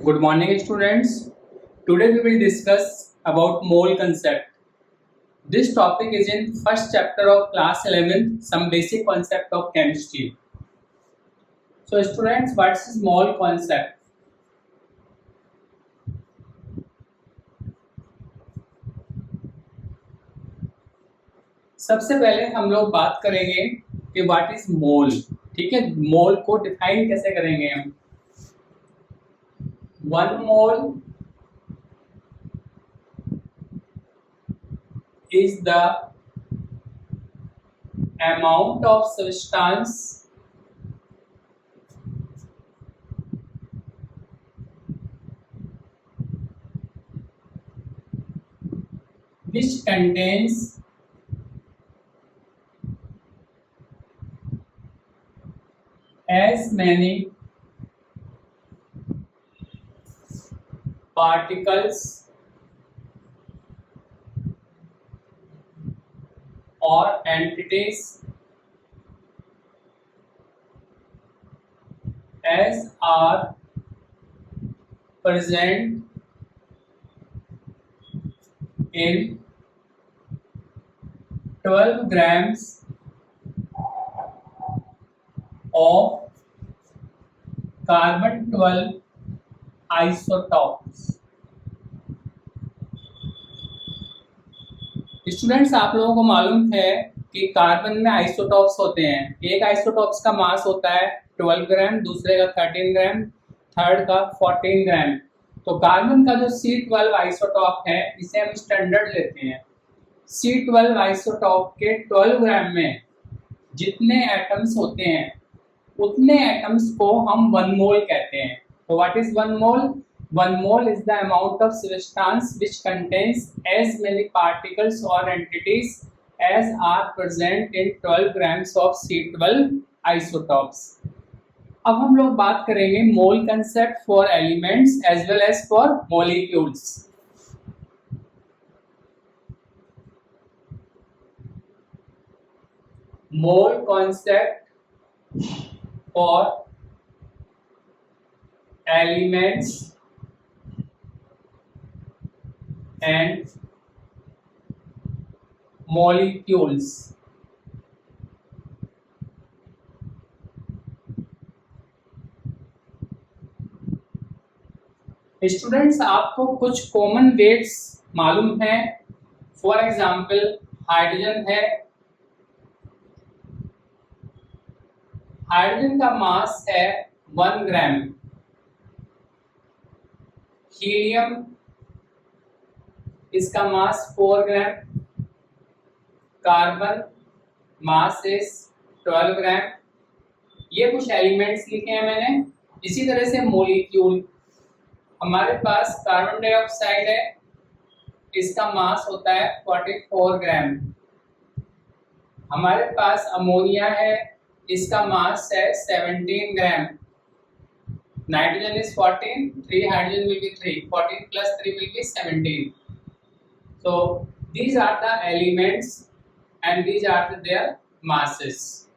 Good morning, students. Today we will discuss about mole concept. This topic is in first chapter of class 11, some basic concept of chemistry. So, students, what is mole concept? सबसे पहले हम लोग बात करेंगे कि what is mole. ठीक है, मोल को डिफाइन कैसे करेंगे हम. 1 mole is the amount of substance which contains as many particles or entities as are present in 12 grams of carbon 12 isotopes. Students, आप लोगों को मालूम है कि कार्बन में आइसोटॉप्स होते हैं. एक आइसोटॉप्स का मास होता है 12 ग्राम, दूसरे का 13 ग्राम, थर्ड का 14 ग्राम. तो कार्बन का जो C12 आइसोटॉप है इसे हम स्टैंडर्ड लेते हैं. C12 आइसोटॉप के 12 ग्राम में जितने एटम्स होते हैं उतने एटम्स को हम 1 मोल कहते हैं. तो what is 1 mole? 1 mole is the amount of substance which contains as many particles or entities as are present in 12 grams of C12 isotopes. अब हम लोग बात करेंगे mole concept for elements as well as for molecules. Mole concept for elements and molecules. Students, आपको कुछ common weights मालूम है. For example hydrogen है. हाइड्रोजन का मास है 1 ग्राम. हीलियम, इसका मास 4 ग्राम. कार्बन मास इज 12 ग्राम. ये कुछ एलिमेंट्स लिखे हैं मैंने. इसी तरह से मॉलिक्यूल, हमारे पास कार्बन डाइऑक्साइड है, इसका मास होता है 44 ग्राम. हमारे पास अमोनिया है, इसका मास है 17 gram. Nitrogen is 14, 3 hydrogen will be 3, 14 plus 3 will be 17. So these are the elements and these are their masses.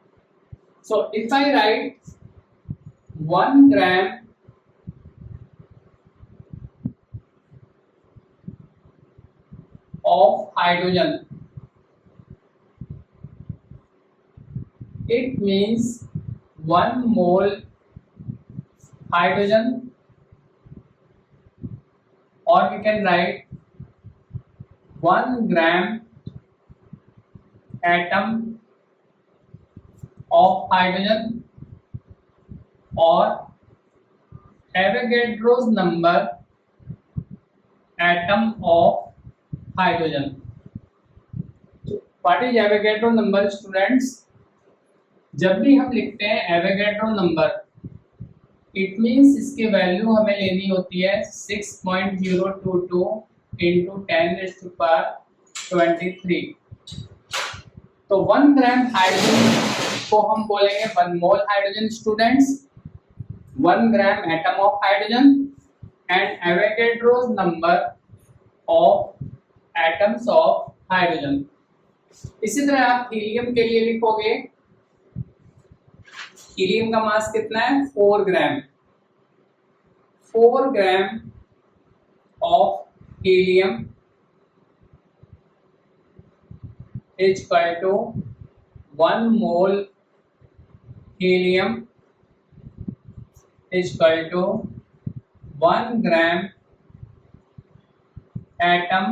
So if I write 1 gram of hydrogen, it means 1 mole hydrogen, or we can write 1 gram atom of hydrogen, or Avogadro's number atom of hydrogen. What is Avogadro number, students? जब भी हम लिखते हैं Avogadro number, it means इसकी value हमें लेनी होती है 6.022 into 10⁻23. तो 1 ग्राम हाइड्रोजन को हम बोलेंगे 1 मोल hydrogen. Students, 1 gram atom of hydrogen and Avogadro's number of atoms of hydrogen. इसी तरह आप हीलियम के लिए लिखोगे, हीलियम का मास कितना है 4 ग्राम. 4 ग्राम of helium is equal to 1 mole helium is equal to 1 gram atom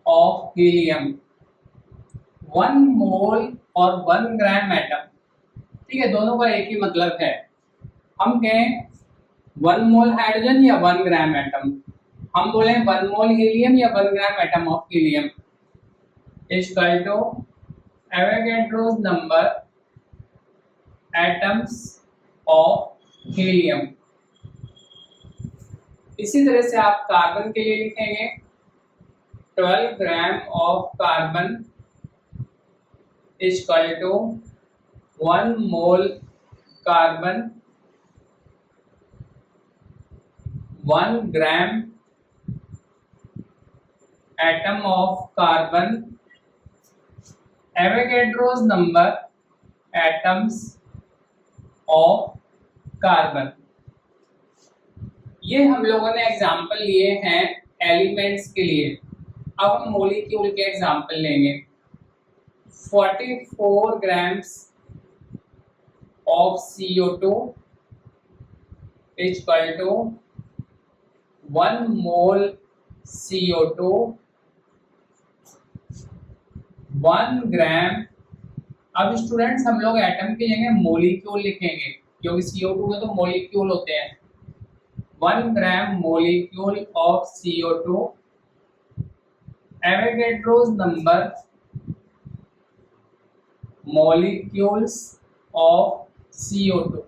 of helium. 1 मोल और 1 ग्राम एटम, ठीक है, दोनों का एक ही मतलब है. हम कहें 1 मोल हाइड्रोजन या 1 ग्राम एटम, हम बोले 1 मोल हीलियम या 1 gram atom of helium is equal to Avogadro's number atoms of helium. इसी तरह से आप कार्बन के लिए लिखेंगे 12 gram of carbon is equal to 1 mole carbon 1 gram atom of carbon, Avogadro's number atoms of carbon. ये हम लोगों ने एग्जाम्पल लिए हैं एलिमेंट्स के लिए. अब हम मॉलिक्यूल के एग्जाम्पल लेंगे. 44 grams of CO2 is equal to 1 mole CO2 1 ग्राम. अब स्टूडेंट्स हम लोग एटम की जगह मोलिक्यूल लिखेंगे क्योंकि CO2 में तो मोलिक्यूल होते हैं. 1 gram molecule of CO2, Avogadro's number molecules of CO2.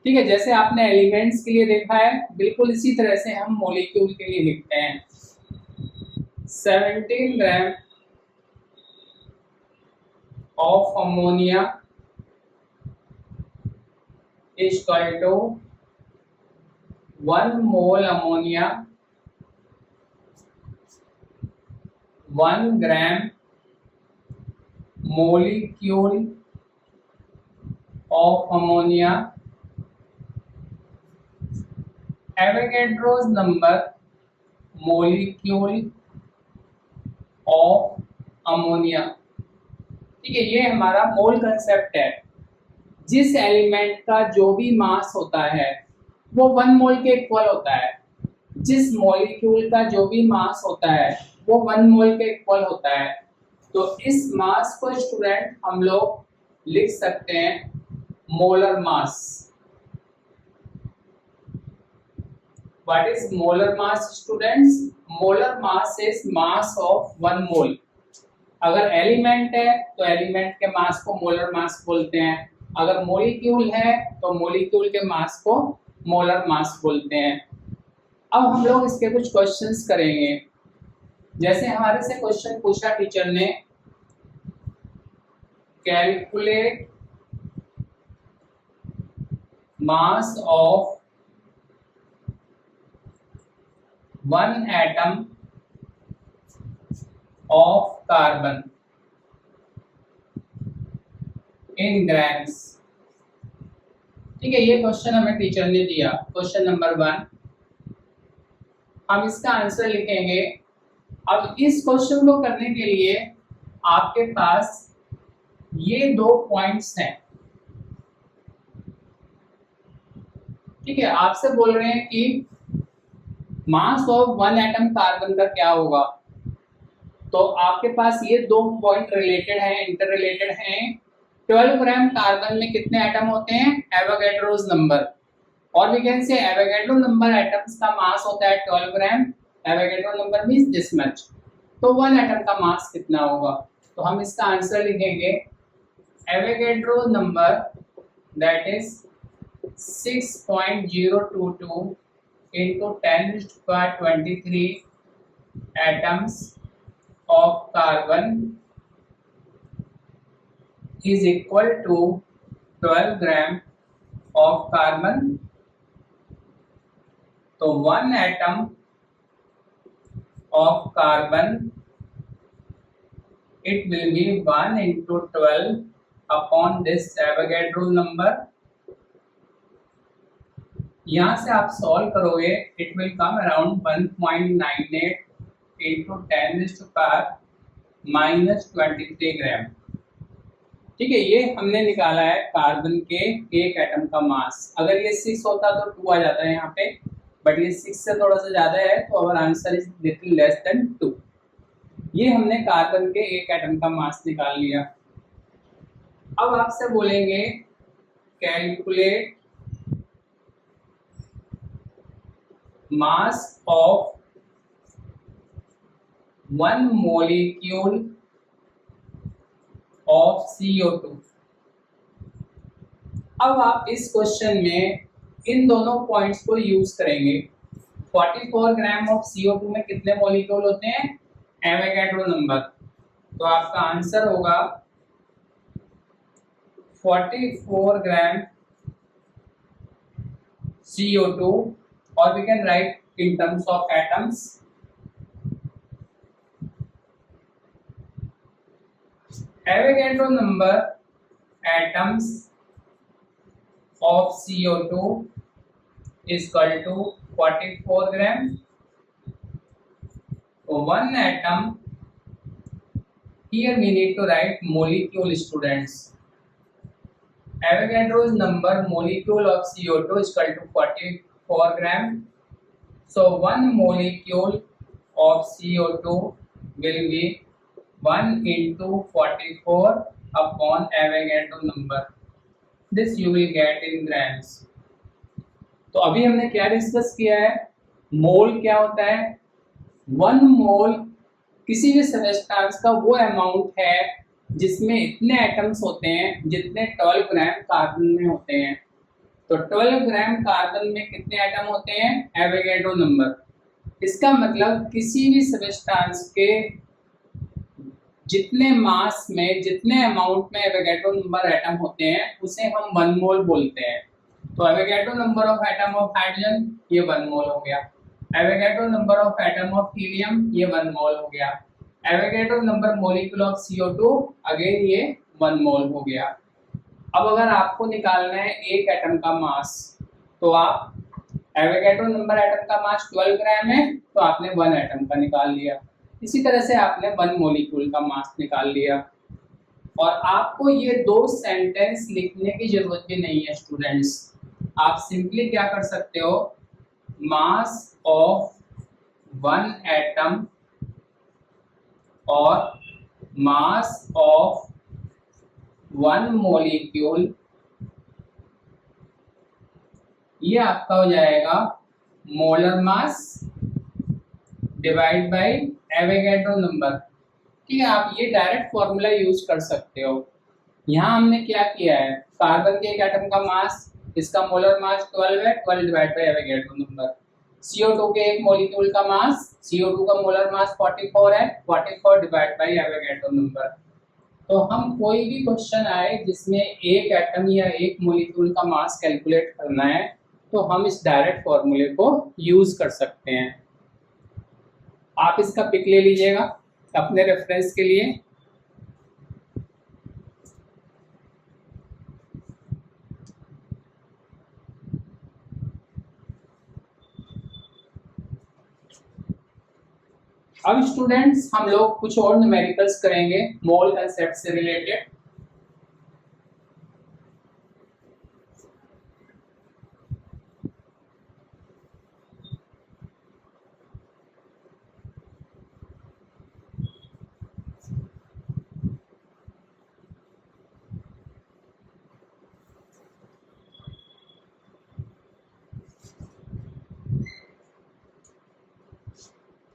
ठीक है, जैसे आपने एलिमेंट्स के लिए देखा है बिल्कुल इसी तरह से हम मॉलिक्यूल के लिए लिखते हैं. 17 gram of ammonia is equal to 1 mole ammonia 1 gram molecule of ammonia. Avogadro's number molecule of ammonia. ठीक है, ये हमारा मोल कंसेप्ट है. जिस एलिमेंट का जो भी मास होता है वो 1 मोल के इक्वल होता है. जिस मॉलिक्यूल का जो भी मास होता है वो 1 मोल के इक्वल होता है. तो इस मास को स्टूडेंट हम लोग लिख सकते हैं molar mass. What is molar mass, students? Molar mass is mass of 1 mole. अगर एलिमेंट है तो एलिमेंट के मास को मोलर मास बोलते हैं. अगर मॉलिक्यूल है तो मॉलिक्यूल के मास को मोलर मास बोलते हैं. अब हम लोग इसके कुछ क्वेश्चंस करेंगे. जैसे हमारे से क्वेश्चन पूछा टीचर ने, calculate mass of 1 atom of carbon in grams. ठीक है, ये क्वेश्चन हमें टीचर ने दिया. क्वेश्चन नंबर 1, हम इसका आंसर लिखेंगे. अब इस क्वेश्चन को करने के लिए आपके पास ये 2 पॉइंट्स हैं. ठीक है, आपसे बोल रहे हैं कि मास ऑफ 1 एटम कार्बन का क्या होगा. तो आपके पास ये 2 पॉइंट रिलेटेड है, इंटर रिलेटेड हैं. 12 ग्राम कार्बन में कितने एटम होते हैं? Avogadro's number. और we can say Avogadro number atoms का मास होता है 12 gram. Avogadro number means this much. तो 1 एटम का मास कितना होगा? तो हम इसका आंसर लिखेंगे Avogadro number that is 6.022 into 10⁻23 atoms of carbon is equal to 12 gram of carbon. तो 1 atom of carbon, it will be 1 into 12 upon this Avogadro number. यहाँ से आप सॉल्व करोगे, it will come around 1.98 into 10⁻⁻23 ग्राम। ठीक है, ये हमने निकाला है कार्बन के एक एटम का मास। अगर ये 6 होता तो 2 आ जाता है यहाँ पे, बट ये 6 से थोड़ा सा ज्यादा है, तो our answer is little less than 2। ये हमने कार्बन के एक एटम का मास निकाल लिया। अब आपसे बोलेंगे calculate mass of 1 molecule of CO2। अब आप इस क्वेश्चन में इन दोनों पॉइंट्स को यूज करेंगे। 44 ग्राम ऑफ CO2 में कितने मॉलिक्यूल होते हैं, एवोगैड्रो नंबर। तो आपका आंसर होगा 44 ग्राम CO2, और we can write in terms of atoms. Avogadro number atoms of CO2 is equal to 44 gram. So one atom, here we need to write molecule, students. Avogadro's number molecule of CO2 is equal to 44 gram. So one molecule of CO2 will be 1 into 44 upon Avogadro number. This you will get in grams. तो अभी हमने क्या discuss किया है, मोल क्या होता है। 1 मोल किसी भी सब्सटेंस का वो अमाउंट है जिसमें इतने एटम्स होते हैं जितने 12 ग्राम कार्बन में होते हैं। तो 12 ग्राम कार्बन में कितने एटम होते हैं, एवोगैड्रो नंबर। इसका मतलब किसी भी सब्सटेंस के जितने मास में, जितने अमाउंट में एवोगैड्रो नंबर एटम होते हैं उसे हम 1 मोल बोलते हैं। तो Avogadro number of atom of hydrogen ये 1 मोल हो गया। Avogadro number of atom of helium ये 1 मोल हो गया। Avogadro number molecule of CO2 again ये 1 मोल हो गया। अब अगर आपको निकालना है एक एटम का मास, तो आप एवोगैड्रो नंबर एटम का मास 12 ग्राम है, तो आपने 1 एटम का निकाल लिया। इसी तरह से आपने 1 मॉलिक्यूल का मास निकाल लिया। और आपको ये 2 सेंटेंस लिखने की जरूरत भी नहीं है स्टूडेंट्स। आप सिंपली क्या कर सकते हो, मास ऑफ 1 एटम और मास ऑफ 1 मॉलिक्यूल, ये आपका हो जाएगा molar mass divide by Avogadro number. ठीक है, आप ये डायरेक्ट फॉर्मूला यूज कर सकते हो। यहाँ हमने क्या किया है, कार्बन के एक एटम का मास, इसका मोलर मास 12 है, 12 divide by Avogadro number. CO2 के एक मॉलिक्यूल का मास, CO2 का मोलर मास 44 है, 44 डिवाइड बाय एवोगैड्रो नंबर। तो हम कोई भी क्वेश्चन आए जिसमें एक एटम या एक मॉलिक्यूल का मास कैलकुलेट करना है, तो हम इस डायरेक्ट फॉर्मूले को यूज कर सकते हैं। आप इसका पिक ले लीजिएगा अपने रेफरेंस के लिए। अब स्टूडेंट्स हम लोग कुछ और न्यूमेरिकल्स करेंगे मोल कंसेप्ट से रिलेटेड।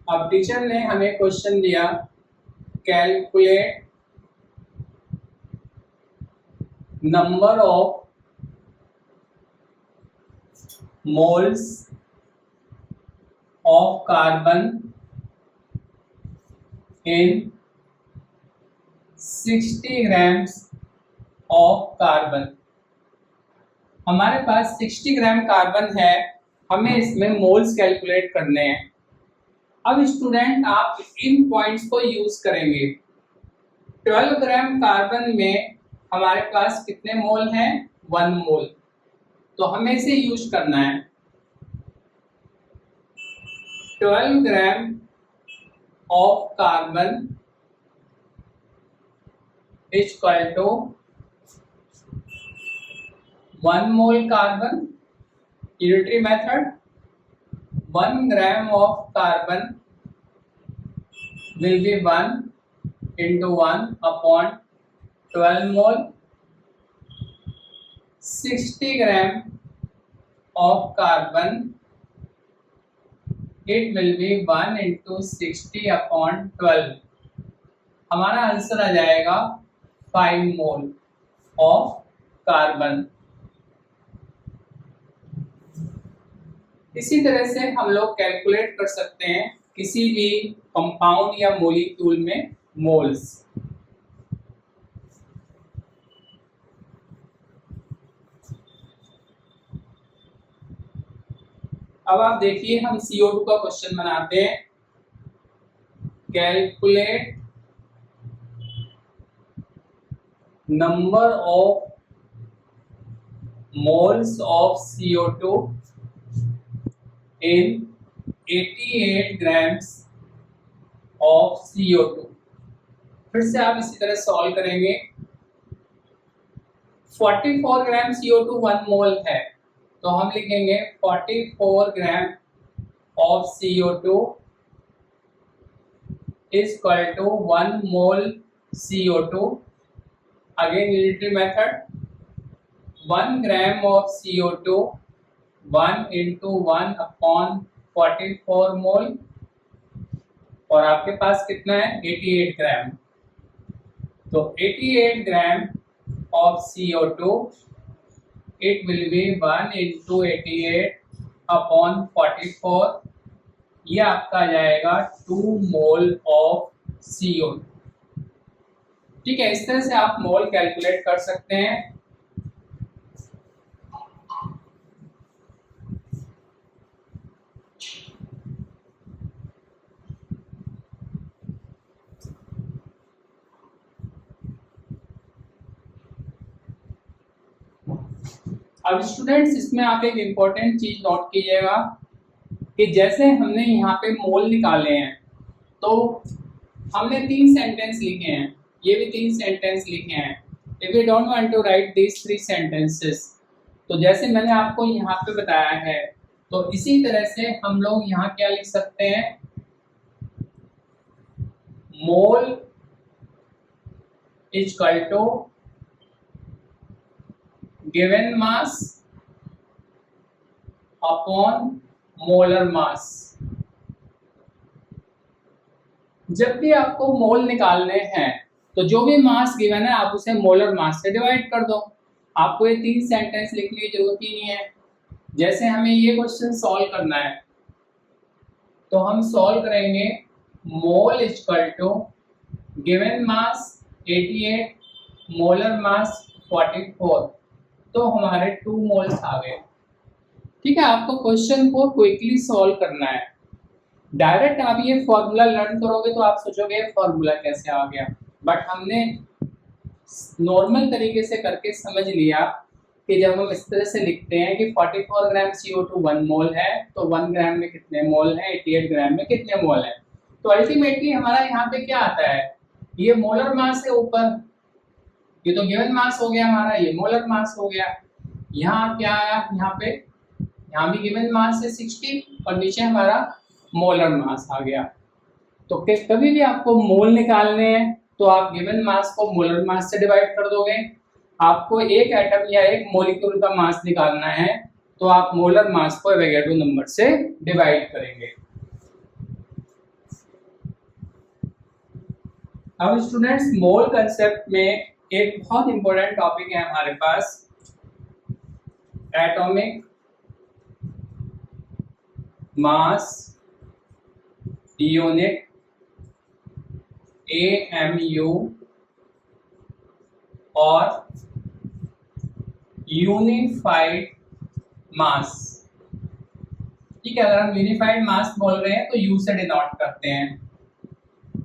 अब टीचर ने हमें क्वेश्चन दिया, calculate number of moles of carbon in 60 grams of carbon. हमारे पास 60 ग्राम कार्बन है, हमें इसमें मोल्स कैलकुलेट करने हैं। अब स्टूडेंट आप इन पॉइंट्स को यूज करेंगे। 12 ग्राम कार्बन में हमारे पास कितने मोल हैं, 1 मोल। तो हमें इसे यूज करना है। 12 ग्राम of carbon is equal to 1 mole carbon. Unitary method, 1 gram of carbon will be 1 into 1 upon 12 mole. 60 gram of carbon, it will be 1 into 60 upon 12. हमारा आंसर आ जाएगा 5 मोल ऑफ कार्बन। इसी तरह से हम लोग कैलकुलेट कर सकते हैं किसी भी कंपाउंड या मॉलिक्यूल में मोल्स। अब आप देखिए, हम CO2 का क्वेश्चन बनाते हैं। Calculate number of moles of CO2 in 88 grams of CO2। फिर से आप इसी तरह सॉल्व करेंगे। 44 ग्राम CO2 1 मोल है, तो हम लिखेंगे 44 gram of CO2 is equal to 1 mole CO2। Again unitary method, 1 gram of CO2 1 into 1 upon 44 मोल, और आपके पास कितना है 88 ग्राम। तो 88 ग्राम of CO2 it will be 1 into 88 upon 44, ये आपका आ जाएगा 2 मोल ऑफ CO2। ठीक है, इस तरह से आप मोल कैलकुलेट कर सकते हैं। अब स्टूडेंट्स, इसमें आप एक इम्पोर्टेंट चीज नोट कीजिएगा कि जैसे हमने यहाँ पे मोल निकाले हैं, तो हमने 3 सेंटेंस लिखे हैं, ये भी 3 सेंटेंस लिखे हैं। If you don't want to write these 3 sentences, तो जैसे मैंने आपको यहाँ पे बताया है, तो इसी तरह से हम लोग यहाँ क्या लिख सकते हैं, mole is equal to given mass upon molar mass. जब भी आपको मोल निकालने हैं, तो जो भी मास गिवन है आप उसे मोलर मास से डिवाइड कर दो। आपको ये 3 सेंटेंस लिखने की जरूरत ही नहीं है। जैसे हमें ये क्वेश्चन सॉल्व करना है, तो हम सॉल्व करेंगे mole is equal to given mass 88, molar mass 44, तो हमारे 2 मोल्स आ गए। ठीक है, आपको क्वेश्चन को क्विकली सॉल्व करना है। डायरेक्ट आप ये फॉर्मूला लर्न करोगे तो आप सोचोगे फॉर्मूला कैसे आ गया, बट हमने नॉर्मल तरीके से करके समझ लिया कि जब हम इस तरह से लिखते हैं कि 44 ग्राम CO2 1 मोल है, तो 1 ग्राम में कितने मोल हैं, 88 ग्राम में कितने मोल हैं। तो अल्टीमेटली हमारा यहाँ पे क्या आता है, ये मोलर मास है ऊपर, ये तो गिवन मास हो गया हमारा, ये मोलर मास हो गया। यहाँ क्या आया, यहाँ भी गिवन मास है 60 और नीचे हमारा मोलर मास आ गया। तो कभी भी आपको मोल निकालने हैं तो आप गिवन मास को मोलर मास से डिवाइड कर दोगे। आपको एक एटम या एक मॉलिक्यूल का मास निकालना है तो आप मोलर मास को एवोगैड्रो नंबर से डिवाइड करेंगे। अब स्टूडेंट्स, मोल कंसेप्ट में एक बहुत इंपॉर्टेंट टॉपिक है हमारे पास, एटॉमिक मास यूनिट, AMU, और यूनिफाइड मास। ठीक है, अगर हम यूनिफाइड मास बोल रहे हैं तो U से डिनोट करते हैं।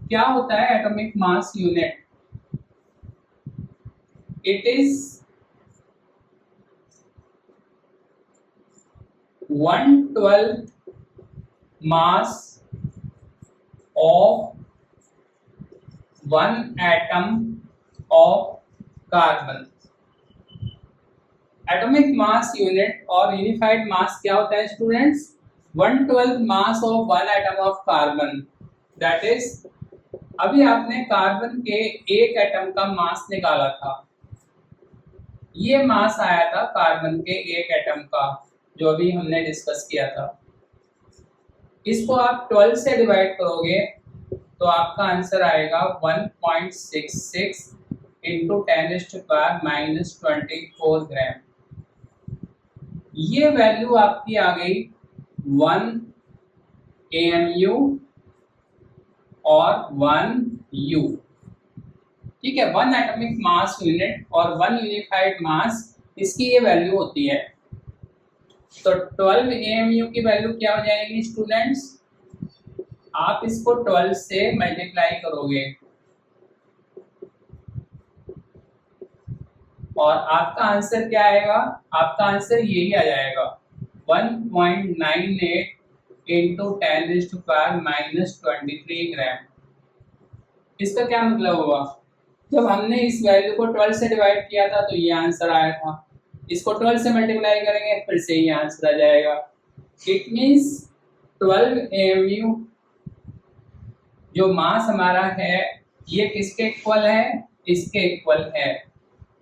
क्या होता है atomic mass unit? It is 1/12 mass of one atom of carbon. Atomic mass unit और यूनिफाइड मास क्या होता है students? 1/12 mass of one atom of carbon. That is, अभी आपने कार्बन के एक एटम का मास निकाला था, ये मास आया था कार्बन के एक एटम का, जो अभी हमने डिस्कस किया था। इसको आप 12 से डिवाइड करोगे तो आपका आंसर आएगा 1.66 इंटू 10⁻⁻⁴ ग्राम। ये वैल्यू आपकी आ गई 1 AMU और 1 U। ठीक है, 1 एटॉमिक मास यूनिट और 1 यूनिफाइड मास, इसकी ये वैल्यू होती है। तो 12 AMU की वैल्यू क्या हो जाएगी स्टूडेंट्स? आप इसको 12 से मल्टीप्लाई करोगे और आपका आंसर क्या आएगा? आपका आंसर यही आ जाएगा 1.98 इंटू 10⁻⁻23 ग्राम। इसका क्या मतलब हुआ? जब हमने इस वैल्यू को 12 से डिवाइड किया था तो ये आंसर आया था, इसको 12 से मल्टीप्लाई करेंगे फिर से ये आंसर आ जाएगा। इट मीन्स 12 AMU जो मास हमारा है ये किसके इक्वल है? इसके इक्वल है।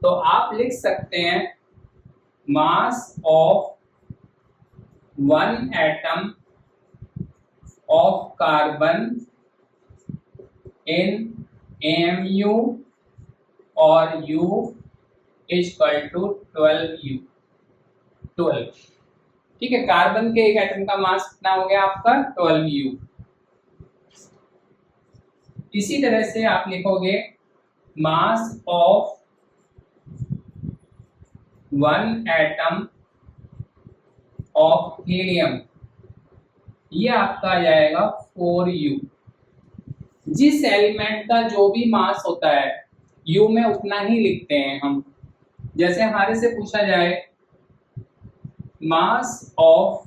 तो आप लिख सकते हैं mass of one atom of carbon in AMU और U इक्वल टू 12U। 12, ठीक है, कार्बन के एक एटम का मास कितना हो गया आपका? 12U। इसी तरह से आप लिखोगे mass of one atom of helium, ये आपका आ जाएगा 4U। जिस एलिमेंट का जो भी मास होता है U में उतना ही लिखते हैं हम। जैसे हमारे से पूछा जाए mass of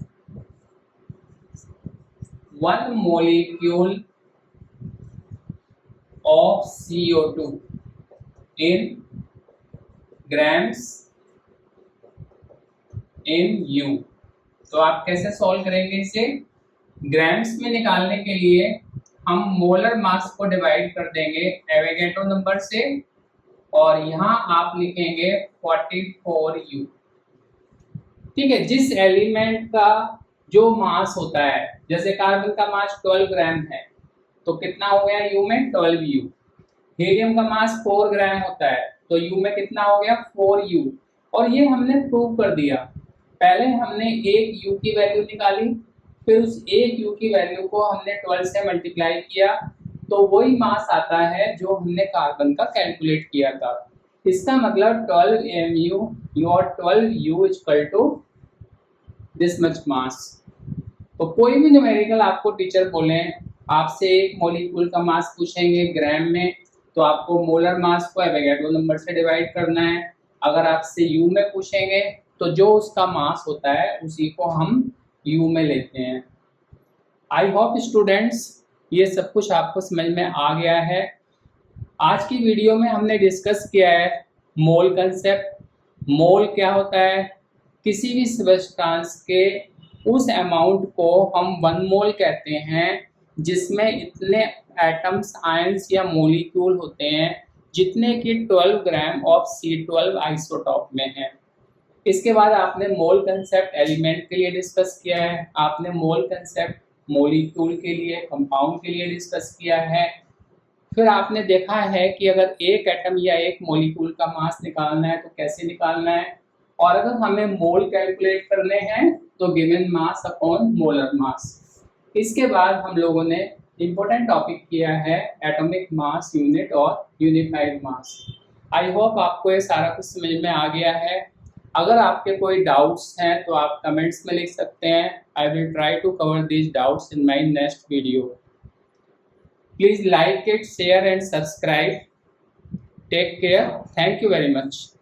one molecule of CO2 in grams in U, तो आप कैसे सॉल्व करेंगे इसे? ग्राम्स में निकालने के लिए हम मोलर मास को डिवाइड कर देंगे एवोगैड्रो नंबर से और यहाँ आप लिखेंगे 44U। ठीक है, जिस एलिमेंट का जो मास होता है, जैसे कार्बन का मास 12 ग्राम है तो कितना हो गया U में? 12U। हीलियम का मास 4 ग्राम होता है तो U में कितना हो गया? 4U। और ये हमने प्रूव कर दिया। पहले हमने एक U की वैल्यू निकाली, फिर उस एक U की वैल्यू को हमने 12 से मल्टीप्लाई किया तो वही मास आता है जो हमने कार्बन का कैलकुलेट किया था। इसका मतलब 12 AMU और 12U equal to this much mass. तो कोई भी न्यूमेरिकल आपको टीचर बोले, आपसे एक मॉलिक्यूल का मास पूछेंगे ग्राम में, तो आपको मोलर मास को एवोगैड्रो नंबर से डिवाइड करना है। अगर आपसे U में पूछेंगे तो जो उसका मास होता है उसी को हम U में लेते हैं। आई होप स्टूडेंट्स ये सब कुछ आपको समझ में आ गया है। आज की वीडियो में हमने डिस्कस किया है मोल कंसेप्ट। मोल क्या होता है? किसी भी सब्सटेंस के उस अमाउंट को हम 1 मोल कहते हैं जिसमें इतने एटम्स, आयंस या मॉलिक्यूल होते हैं जितने कि 12 ग्राम ऑफ C12 आइसोटॉप में है। इसके बाद आपने मोल कंसेप्ट एलिमेंट के लिए डिस्कस किया है, आपने मोल कंसेप्ट मॉलिक्यूल के लिए, कंपाउंड के लिए डिस्कस किया है। फिर आपने देखा है कि अगर एक एटम या एक मॉलिक्यूल का मास निकालना है तो कैसे निकालना है, और अगर हमें मोल कैलकुलेट करने हैं तो गिवन मास अपॉन मोलर मास। इसके बाद हम लोगों ने इम्पोर्टेंट टॉपिक किया है एटॉमिक मास यूनिट और यूनिफाइड मास। आई होप आपको ये सारा कुछ समझ में आ गया है। अगर आपके कोई डाउट्स हैं तो आप कमेंट्स में लिख सकते हैं। I will try to cover these doubts in my next video. Please like it, share and subscribe. Take care. Thank you very much.